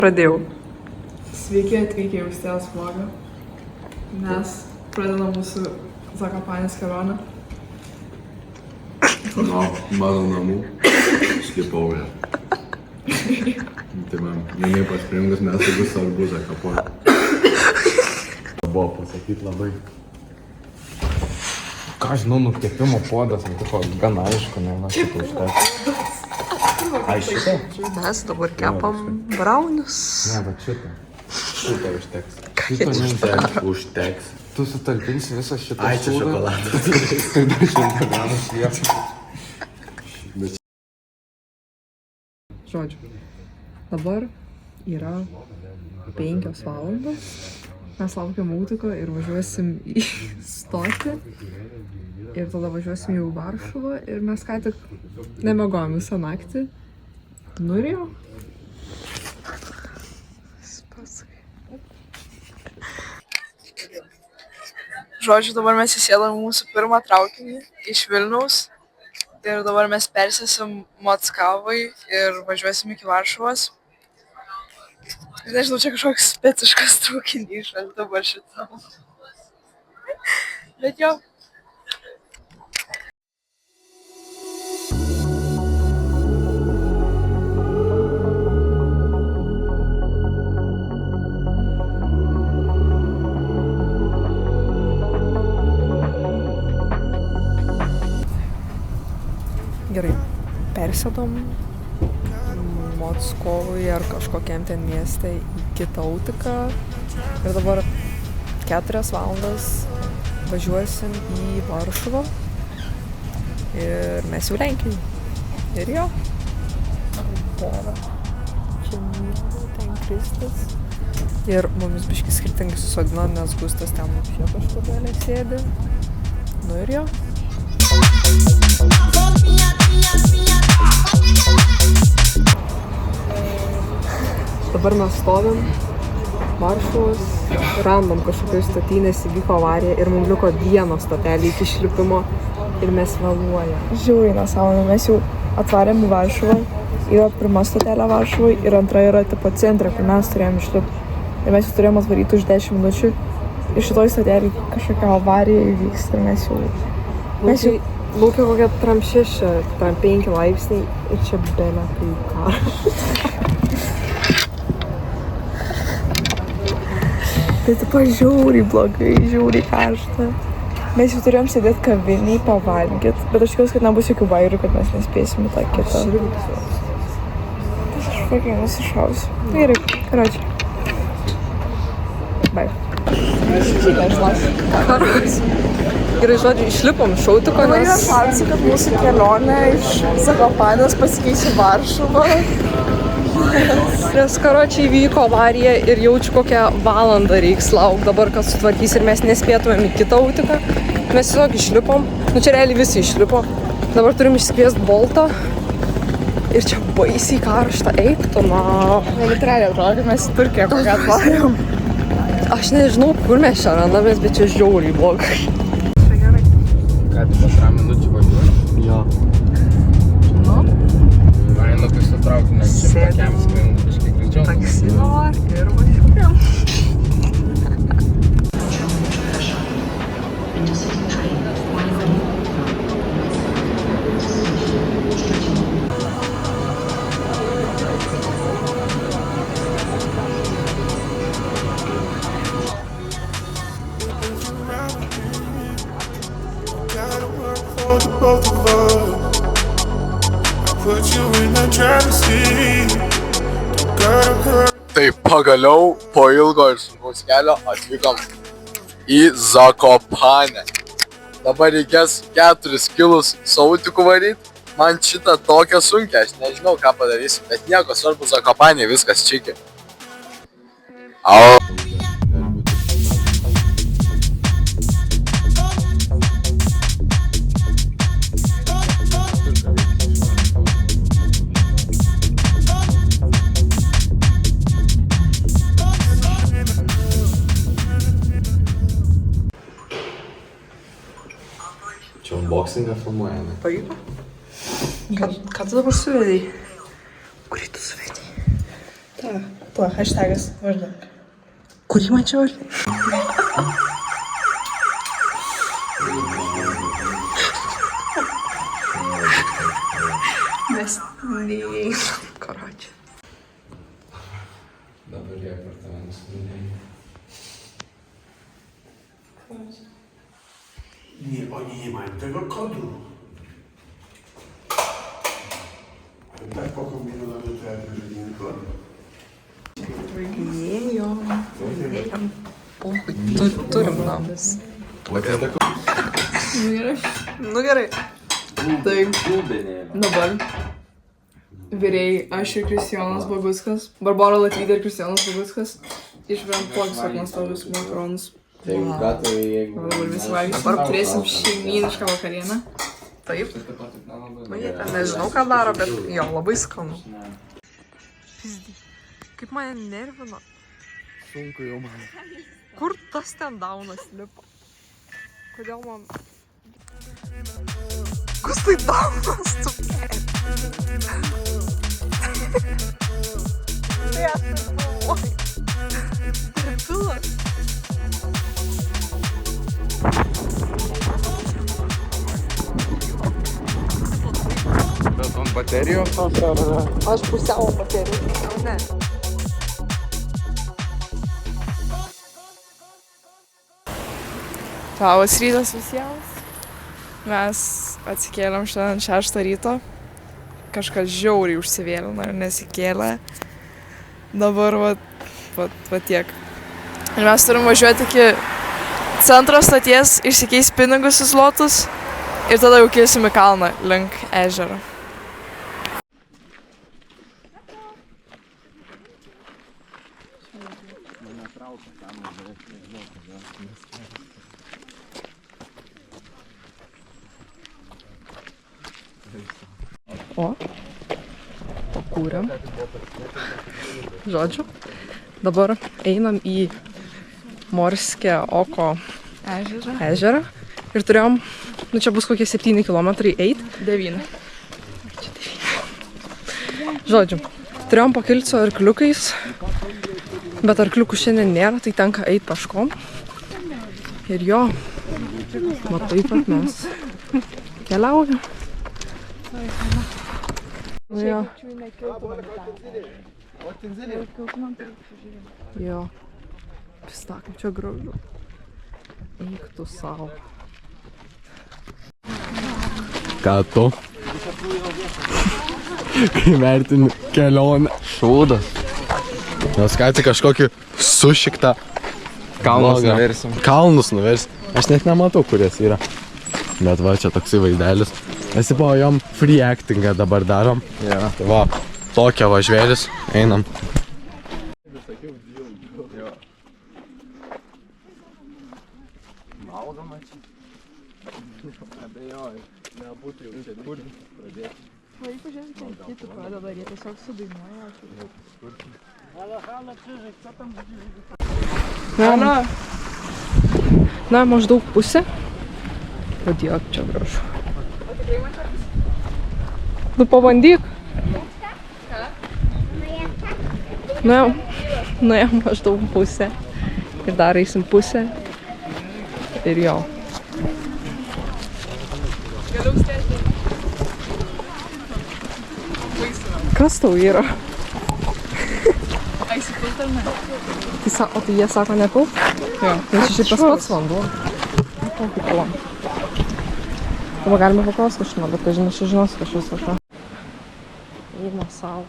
Pradėjau. Sveiki atvykę į Austėjos vlogą. Mes pradedam mūsų Zakopanės kelionę. Nuo mano namų Slipauja. Tai man vienai paspringus mes tai bus svarbu Zakopanė. Buvo pasakyti labai. Ką žinau, nukepimo puodas, man tipo gan aišku, ne, va šitą užteks. Ai šitą? Mes dabar kepam braunius. Ne, va šitą. Šitą užteks. Šitą Užteks. Tu sutalpinsi visą šitą Ai, čia šokoladas. Tai dar 100 gramų lieka. Žodžiu, dabar yra 5 valandos. Mes laukiam autoko ir važiuosim į stotį. Ir tada važiuosim jau į Varšuvą ir mes ką tik nemiegojom visą naktį. Nu ir jau. Žodžiu, dabar mes įsėdam mūsų pirmą traukinį iš Vilniaus. Ir dabar mes persėsim Mockavai ir važiuosim iki Varšuvos. Ir nežinau, čia kažkoks speciškas traukinys dabar šitam. Bet jo. Gerai, persėdom Mockovui ar kažkokiam ten mieste į kitą autiką ir dabar 4 valandas važiuosim į Varšuvą ir mes jau Lenkijai. Ir jo. Bora. Čia Miela, ten Kristas. Ir mumis biškai skirtingai susodino, nes Gustas ten čia kažkodėl sėdi. Nu ir jo. Dabar mes stovim Varšuvos, randam kažkokioj stotynės, įvyko avarija ir mums liko 1 stotelė iki išlipimo ir mes vėluojam. Žiauriai nesąmonė, mes jau atvarėm į Varšuvą, yra 1 stotelė Varšuvai ir 2 yra tipo centre, kur mes turėjom išlipti. Ir mes jau turėjom atvaryti už 10 minučių ir šitoj stotelė kažkokia avarija įvyks ir mes jau... Laukia kokia tram 6, tram 5 laipsniai ir čia belė kaip karšta. Tai tipo žiauriai blogai, žiauriai karšta. Mes jau turėjom sėdėti kaviniai, pavalgyt, bet aš tikiuosi, kad nebus jokių vairių, kad mes nespėsim į tą kitą. Aš fucking nusišausiu. Gerai, karočiui. Bye. Gerai, žodžiu, išlipom iš autoko, nes... Yra šansai, kad mūsų kelionė iš Zakopanės pasikeiš į Varšuvą. Nes, karočiai, įvyko avarija ir jaučiu kokią valandą reiks laukti dabar, kad sutvarkys ir mes nespėtumėm į kitą autiką. Mes tiesiog išlipom, nu čia realiai visi išlipo. Dabar turim išsikviest Boltą. Ir čia baisiai karšta, eik tu, na. Literaliai atrodo, kad mes į Turkiją kokią atvarėm. Aš nežinau, kur mes čia randamės, bet čia žiauriai blogai. Čia gerai. Ką, tai 2 minučių važiuoju? Jo. Nu? Vainu, kai sutraukiu, nes čia pakiam skrindu kažkiek greičiau. Taksino ir važiuojam. Both of us, I put you in the driver's seat. Tai pagaliau po ilgo ir sunkaus kelio atvykom į Zakopanę. Dabar reikės 4 kilus su autiku varyti. Man šitą tokią sunkę, aš nežinau ką padarysiu, bet nieko svarbu Zakopanė, viskas čiki. Au. Čia unboxingą filmuojame. Pavyko? Ką tu dabar suvedai? Kurį tu suvedai? Ta. Tuo, hashtagas vardu. Kurį mačiau? Mes neįėjom. Karačią. Dabar jie per tave nuskandėjai. Nie, oni nie mają tego kodu. Tak pokombinowano to jak wyżywienie kodu. Įėjom. Turim namus. Nu gerai. Taip, dabar vyrėjai, aš ir Kristijonas Baguckas, Barbara Latvytė ir Kristijonas Baguckas išvėm tokius atnastovius makaronus. Dabar visi valgys. Dabar turėsim šeimynišką vakarienę. Taip. Nu, jie ten nežinau, ką daro, bet jo, labai skanu. Pizdi. Kaip mane nervina. Sunku jau man. Kur tas ten daunas lipa? Kodėl man... Kas tai daunas, tu? Tai aš negalvoju. Tripilas. Bet ant baterijos tos ar... Aš pusiau baterijų. Jau ne. Labas rytas visiems. Mes atsikėlėm šiandien 6 ryto. Kažkas žiauriai užsivėlino ir nesikėlė. Dabar va tiek. Ir mes turim važiuoti iki centro stoties, išsikeist pinigus į zlotus ir tada jau kilsim į kalną link ežero. O, pakūrėm. Žodžiu, dabar einam į Morske Oko ežerą ir turėjom, nu čia bus kokie 7 kilometrai eit. 9. Žodžiu, turėjom pakilti su arkliukais, bet arkliukų šiandien nėra, tai tenka eit paškom. Ir jo, matai, kad mes keliaujam. Nu jo. Jo. Pistakim, čia gražu. Eik tu savo. Ką tu? Kai vertini kelionę. Šūdas. Mes ką tik kažkokį sušiktą Kalnus nuversim. Kalnus nuversim. Aš net nematau, kuris yra. Bet va, čia toksai vaizdelis. Esi po jom free actingą dabar darom. Ja. Tai va, tokia va žvėris. Einam. Na, maždaug pusė. Padėk, čia gražu. Nu, pabandyk. Nuėjom maždaug pusę. Ir dar eisim pusę. Ir jo. Kas tau yra? O tai jie sako nepilk? Jo. Nes čia tas pats vanduo. Kokį pilom. Dabar galime paklaus kažką, bet kažin aš žinos kažkas kažką. Eina savo.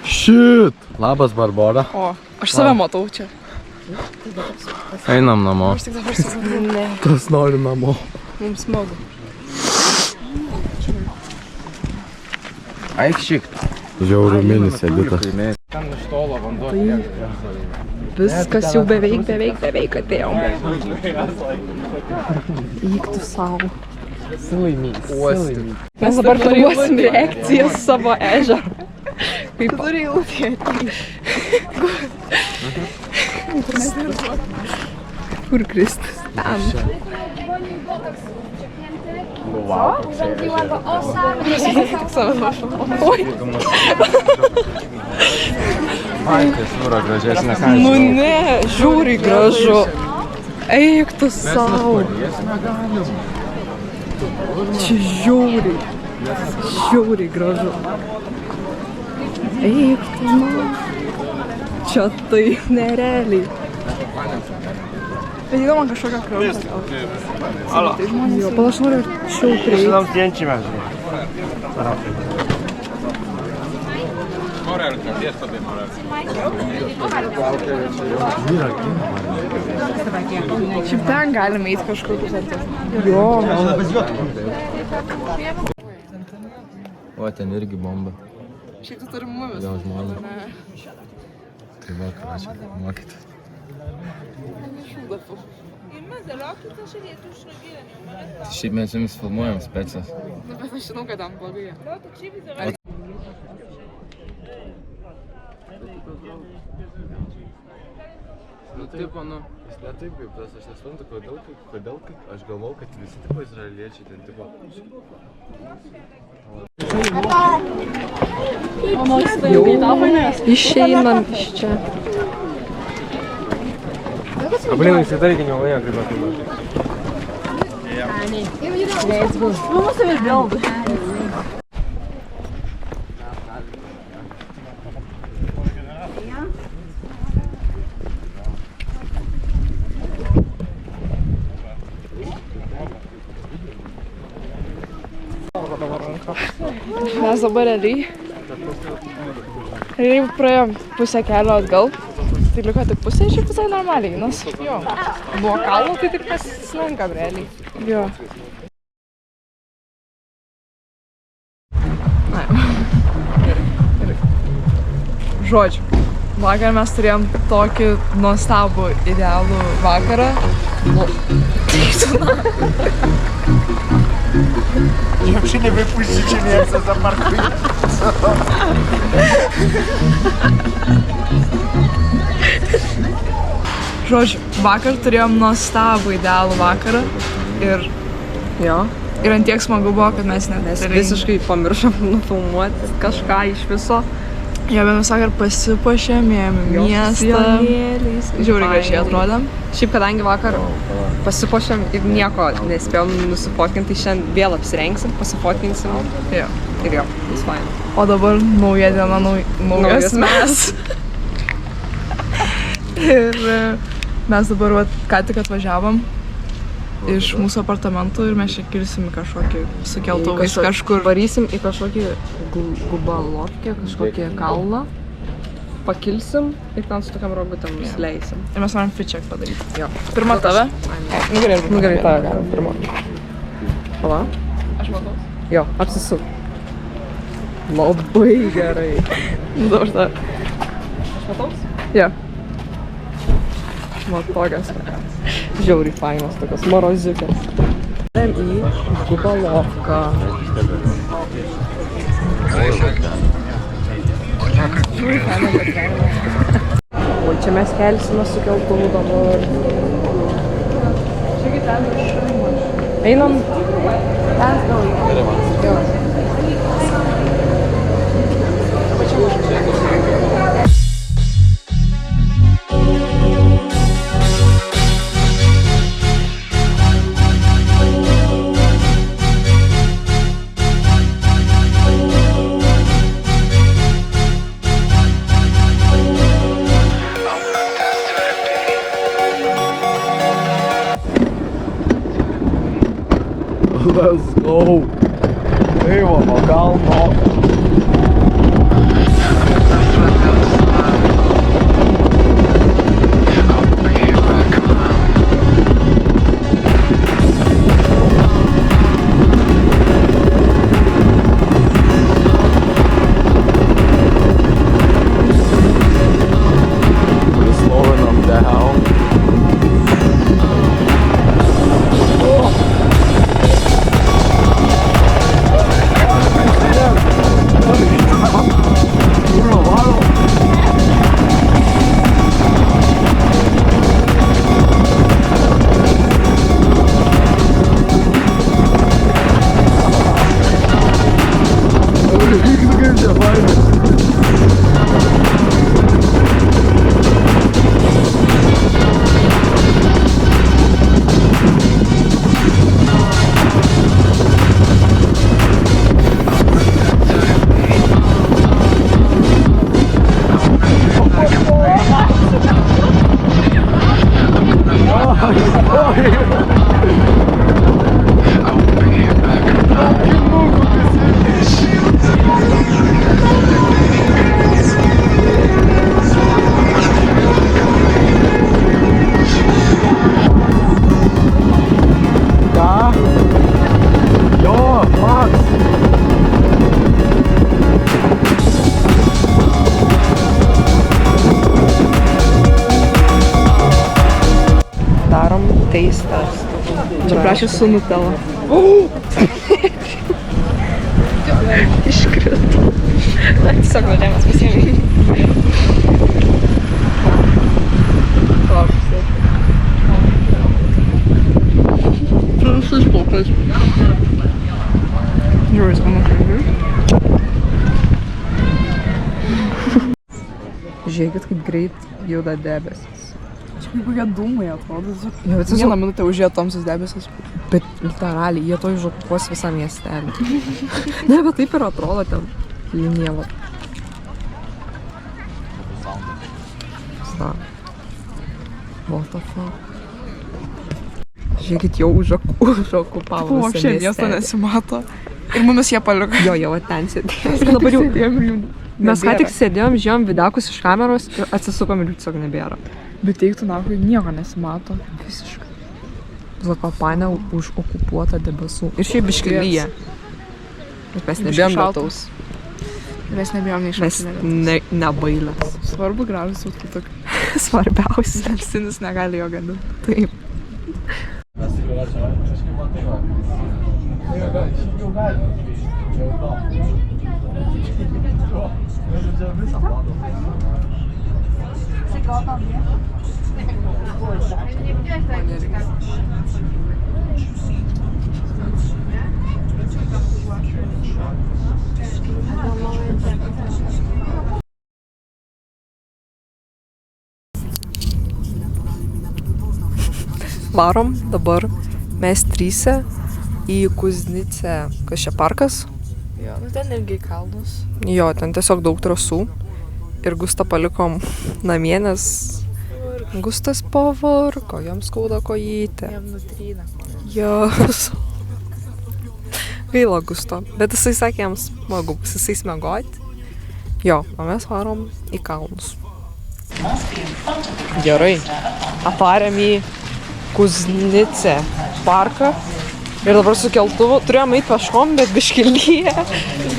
Shit! Labas, Barbora. O, aš save matau čia. Einam namo. Aš tik dabar supratau. Ne. Kas nori namo? Mums smagu. Eik šikt. Žiaurių minis edita. Ten iš tolo vanduo. Viskas jau beveik atėjom. Eik tu savo. Mes dabar turėsim reakciją savo ežerą. Kaip tu turėjai lūtėti. Kur Kristus? Ten. Tik save nuošalą. Oi. Maikės jūra gražesnė. Nu ne, žiūri gražu. Eik tu savo. Čia žiauriai gražu. Eik tu, man. Čia tai nerealiai. Bet įdomu man kažkokią kraują. Jo, pala aš noriu arčiau prieiti. Tam zdjęcie masz. Šiaip ten galime eiti kažkokius artis. Jo. O, ten irgi bomba. Šiaip tu turi mumis. Gal žmona. Tai va, kračiai, mokytis. Šiaip mes jums filmuojam specas. Bet aš žinau, kad ten blogai. Nu taip, nu, jis ne taip kaip tas, aš nesuprantu, kodėl aš galvau, kad visi tipo izraeliečiai ten tipo. Išeinam iš čia. А блин, если дарите не волнует, ребята. Mes dabar realiai praėjom pusę kelio atgal. Tai liko tik pusė, šiaip visai normaliai, nes jo. Buvo kalno, tai tik pasislenkam realiai. Jo. Na jau. Gerai. Žodžiu, vakar mes turėjom tokį nuostabų, idealų vakarą. Вообще не выпустите меня, я запаркую. Žodžiu, vakar turėjom nuostabų, idealų vakarą ir jo. Ir ant tiek smagu buvo, kad mes visiškai pamiršom nufilmuoti kažką iš viso. Jo, bet mes vakar pasipuošėm, ėjom į miestą. Žiauriai gražiai atrodėm. Šiaip kadangi vakar pasipuošėm ir nieko nespėjom nusifotkinti, tai šiandien vėl apsirengsim, pasifotkinsim. Jo. Ir jo, bus faina. O dabar nauja diena, naujas mes. Ir mes dabar ką tik atvažiavom iš mūsų apartamentų ir mes čia kilsim į kažkokį su keltuvais kažkur. Varysim į kažkokį gubalotkę, kažkokį kalną, pakilsim ir ten su tokiam robotėm nusileisim. Ir mes norim fit check padaryti. Jo. Pirma tave? Nu gerai, tave galim pirma. Pala? Aš matau. Jo, apsisuk. Labai gerai. Nu dabar tave. Aš matau? Jo. Man tokios žiauriai fainos, tokios moroziukės. Į gubalovką. O čia mes kelsime su keltuvu dabar. Einam? Ten gal. Jo. Let's go! Tai va, nuo kalno. We're slowing them down. Darom taste test. Čia prašė su Nutella. Iškrito. Tiesiog nuodėmės pasiėmė. Su šplaukas. Žiūrės, mano. Žiūrėkit, kaip greit juda debesis. Čia kaip kokie dūmai atrodo. Jo, bet Vieną minutę užėjo tamsus debesis. Bet literaliai, jie to išžokuos visą miestelį. Ne, bet taip ir atrodo ten linija. Stop. What the fuck? Žiūrėkit, jau užokupavo visą Šiandien miesto miestelį. nesimato. Ir mumis jie paliko. Jo, jau ten sėdėjom. Dabar jau mes ką tik sėdėjom, žiūrėjom videokus iš kameros ir atsisukom ir jų tiesiog nebėra. Bet teiktų, nahui, nieko nesimato. Visiškai. Zakopanė užokupuota debesų. Ir šiaip biškai lyja. Bet mes nebėjom lietaus. Mes nebijom nei Mes šaltinė. nebailės. Svarbu gražus autfitukai. Svarbiausia. Sinis negali jo gadinti. Taip. Varom dabar mes tryse į Kuznicę. Kas čia parkas? Jo, nu ten irgi kalnus. Jo, ten tiesiog daug trasų. Ir Gustą palikom namie, nes Gustas pavargo, jam skauda kojytę. Jam nutrynė. Jo. Gaila Gusto. Bet jisai sakė, jam smagu jisai smiegoti. Jo, o mes varom į kalnus. Gerai. Atvarėm į Kuznicę parką. Ir dabar su keltuvu turėjom eiti peškom, bet biškį lyja.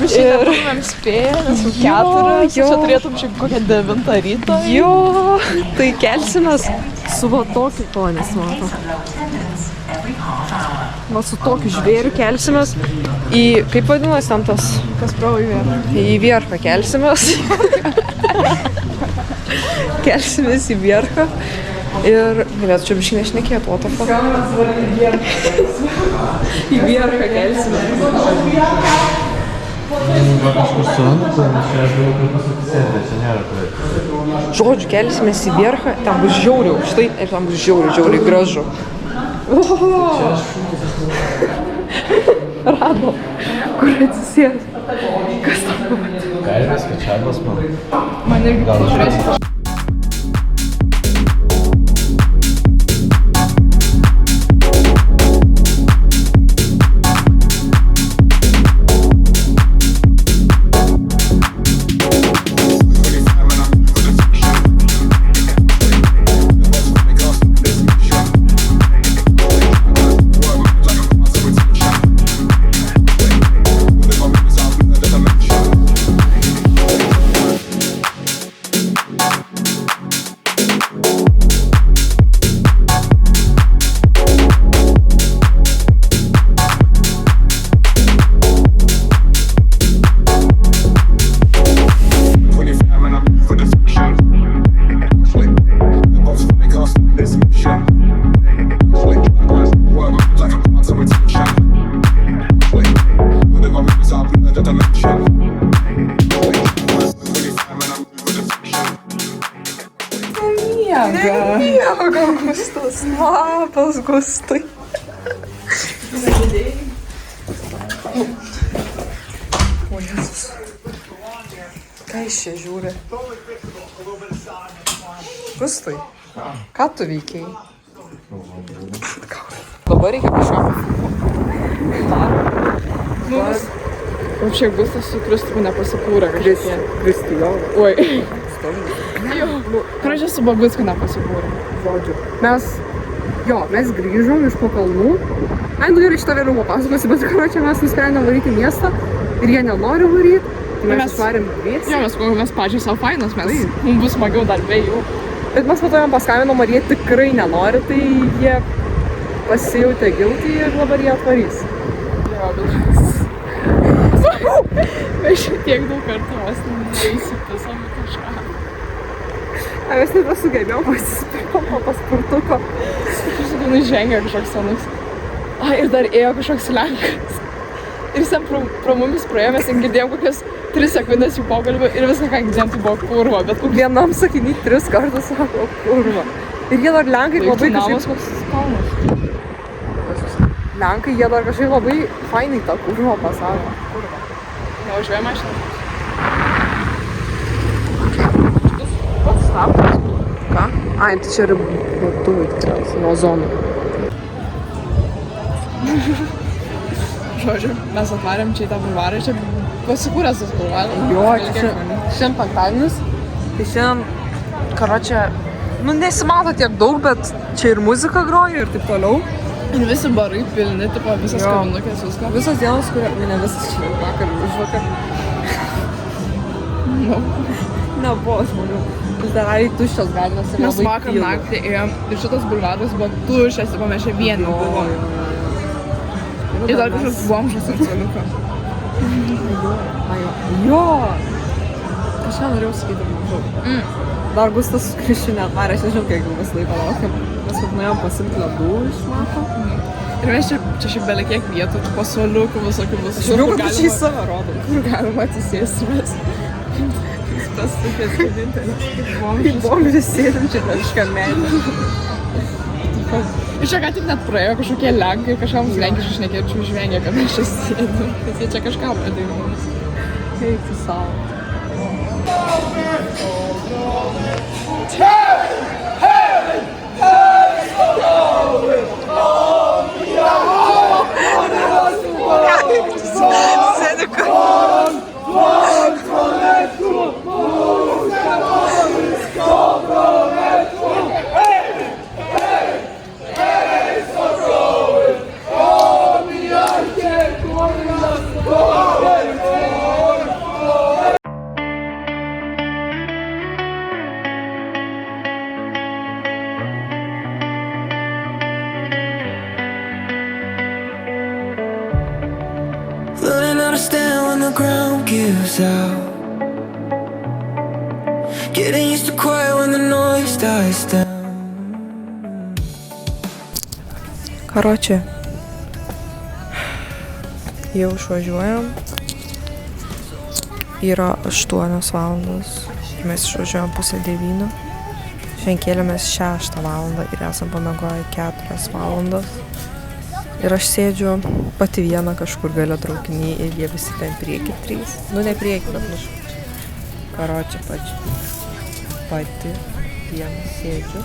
Ir buvome spėję, nes jau 4, čia turėtum šiek kokią 9 ryto. Jo, tai kelsimės su va tokiu ponės, mato. Va su tokiu žvėriu kelsimės į, kaip vadinasi tam tas? Kas pravo į vėrą. Į Vierchą kelsimės. Kelsimės į Vierchą. Ir galėtų čia biškai nešnekėt, o to fuck. Į Vierchą kelsimės. Žodžiu, kelsimės į Vierchą, ten bus žiauriai aukštai ir ten bus žiauriai gražu. Rado, kur atsisės. Kas tam pamatė? Galime skaičiavimas man. Man irgi pažiūrėsiu. Miega Gustas, labas Gustai. O Jėzus. Ką iš čia žiūri? Gustai, ką tu veikiai? Dabar reikia kažką. Čia Gustas su Kristupu nepasipūrė kažkokie. Kristijonas. Oi. Pradžia su Bagutskiu nepasipūrė. Žodžiu. Mes grįžom iš po kalnų. Ai, nu gerai, šitą vėliau papasakosi, bet čia mes nusprendėm varyti į miestą ir jie nenori varyti. Tai mes išvarėm dviesi. Jo, mes pačiai savo fainos, mums bus smagiau dar be jų. Bet mes po to jam paskambino, ar jie tikrai nenori, tai jie pasijautė giltį ir dabar jie atvarys. Jo, bet mes šiek tiek daug kartų vos neįsipisom kažką. Mes nebesugebėjom pasispirkom po paspirtuko. Aš sakau, žengė kažkoks senus. Ir dar ėjo kažkoks lenkas. Ir jis pro mumis praėjo, mes ten girdėjom kokias 3 sekundės jų pokalbį ir viską, ką girdėjom, tai buvo kurva. Bet vienam sakiny 3 kartus sako kurva. Ir jie dar lenkai labai kažkaip... Lenkai, jie dar kažkaip labai fainai tą kurvą pasako. Kurva. Nevažiuoja mašiną. Ką? Ai, tai čia ribotuvai tikriausiai, nuo zonų. Žodžiu, mes atvarėm čia į tą bulvarą, čia pasikūręs tas bulvaras. Jo, čia šiandien penktadienis. Tai šiandien, karočią, nesimato tiek daug, bet čia ir muzika groja ir taip toliau. Ir visi barai pilni, tipo visas kavinukės, viską. Visos dienos, ne visas čia vakar, užvakar. Nebuvo žmonių. Vis dar tuščios gatvės ir mes labai vakar naktį ėjom ir šitas bulvaras buvo tuščias, tipo mes čia vieni buvom. Ir dar kažkas bomžas ir coliuka. Jo! Kažką norėjau sakyti, mažau. Dar Gustas su Kriščiu netvarė, aš nežinau, kiek mes laiko laukiam. Mes nuėjom pasimti ledų iš Mako. Ir mes čia šiaip belia kiek vietų, tipo suoliukų visokių bus. Aš žinau, kad čia į save rodom. Kur galima atsisėsti mes. Tas tokias vienintelės. Kaip bomžis sėdim čia kažką medį. Ir čia ką tik net praėjo kažkokie lenkai, kažką mums lenkiškai šnekėčiau žvengė, kad mes čia sėdim. Nes jie čia kažką pradėjo mums. Kaip tu savo. Learning how to stand when the ground gives out. Getting used to quiet when the noise dies down. Karočią. Jau išvažiuojam. Yra 8 valandos. Mes išvažiuojam 8:30. Šiandien kėlėmės 6 valandą ir esam pamiegoję 4 valandas. Ir aš sėdžiu pati viena kažkur gale traukiny ir jie visi ten prieki 3. Nu, ne prieki, bet karočią pati viena sėdžiu.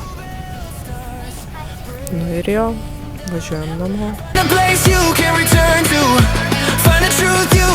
Nu ir jo, važiuojam namo. The place you can return to. Find the truth you